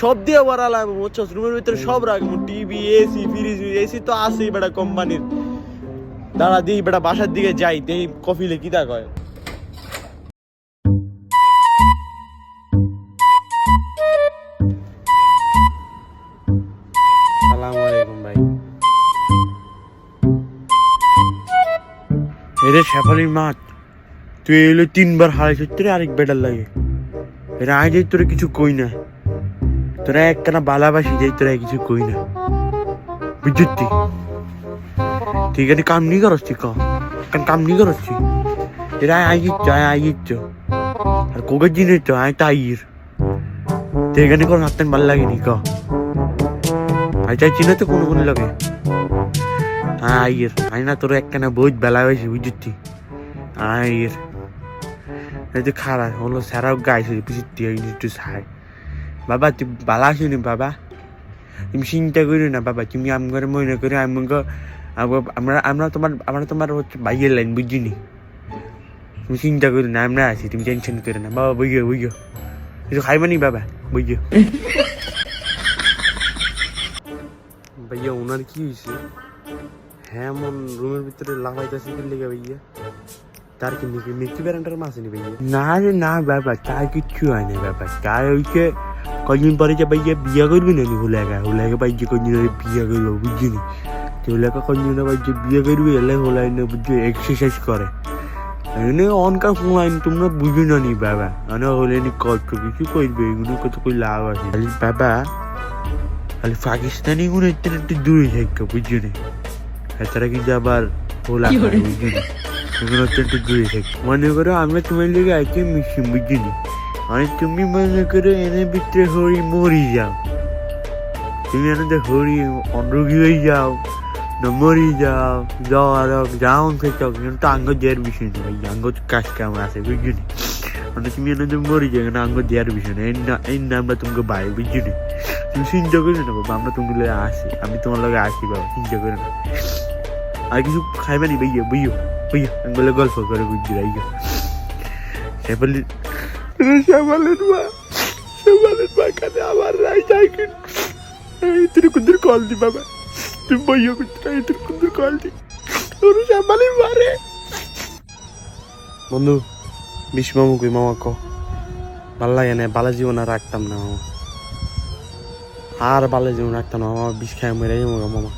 সব দিয়ে বাড়ালাম বুঝছো, রুমের ভিতরে সব রাখবো, টিভি, এসি, ফ্রিজ, এসি তো আছেই বেটা কোম্পানির। দাঁড়া দিই বেটা বাসার দিকে যাই, দেই কফিলে কি তা কয়। আসসালামু আলাইকুম ভাই। এরে শেফালির মাঠ, তুই এলো 3 বার হারাইছ, তোরে আরেক বেটার লাগে। এরা আয় যাই তোরা কিছু কই না, তোরা একখানা বালাবাসি যাই, তোরা কিছু কই না বুঝছি। ঠিক আছে কাম নি করছি, কাম নি করছি। এরা আয় গিচ্ছ আর কোকের জিনিস তো আয় তাইর তো এখানে কোনো হাতেন ভাল লাগেনি ক আই চাইছি না তো কোনো লাগে। হ্যাঁ আইয়ের আই না তোর একখানা বহুত বেলা হয়েছে বুঝছি। আইয়ের এই যে খারাপ হলো সারাও গাইছে পিছিয়ে একটু সাই। বাবা তুই বালা আসিনি বাবা, তুমি চিন্তা করি না বাবা, তুমি আমার মনে করি আমরা তোমার হচ্ছে বাইয়ের লাইন বুঝিনি। তুমি চিন্তা করি না, আমরা আছি, তুমি টেনশন করে না বাবা। বুঝো কিছু খাইবা নি বাবা, বুঝো। ভাইয়া ওনার কি হয়েছে? হ্যাঁ মন রুমের ভিতরে লাফাইতেছে কি লেগে ভাইয়া? তার কি মিকি ব্যারান্ডার মাছ নি ভাইয়া? না রে না বাবা, তার কিচ্ছু হয় না বাবা। তার ওইকে কদিন পরে যে ভাইয়া বিয়ে করবি না হোলাকে ভাইয়া কদিন বিয়ে করবো বুঝিনি। হোলাকে কদিন ভাইয়া বিয়ে করবি এলে হোলাই না বুঝছি এক্সারসাইজ করে এনে অনকার ফোন তোমরা বুঝি না নি বাবা। মানে হলে নি কষ্ট কিছু করবে, এগুলো কত কই লাভ আছে খালি বাবা। খালি পাকিস্তানি গুলো একটু দূরে থাকতো বুঝলি, তারা কিন্তু আবার হোলা বুঝলি, এগুলো একটু দূরে থাকতো। মনে করো আমরা তোমার লেগে আজকে মিশি বুঝলি, মানে তুমি মনে করো এনে ভিতরে হরি মরি যাও, তুমি এনে হরি অনরোগী হয়ে যাও না মরি যাও যাও খেয়ে কিন্তু আঙ্গ দেওয়ার বিষয় নেই ভাই, আঙ্গ কাজ কাম আছে বুঝলি। মানে তুমি এনে মরি যাও না আঙ্গ দেওয়ার বিষয় নেই, এই না আমরা তোমাকে বাই বুঝলি। তুমি চিন্তা করি না বাবা, আমরা তোমার লগে আসি, আমি তোমার লগে আসি বাবা, চিন্তা করি না। আর কিছু খাইবে নি ভাইয়া বুঝো বলে গল্প করে বুঝছি ভাইয়া। শ্যামালের মা কানে আমার রাই যায় তুই কুন্দর কল দি বাবা, তুমি বইয়া তুই কুন্দর কল দি তোর শ্যামালের মারে। বন্ধু বিশ মামু কই মামা ক ভাল লাগে না, বালা জীবন আর রাখতাম না মামা, আর বালা জীবন রাখতাম না মামা, বিষ খাই মেরে যাবো মামা।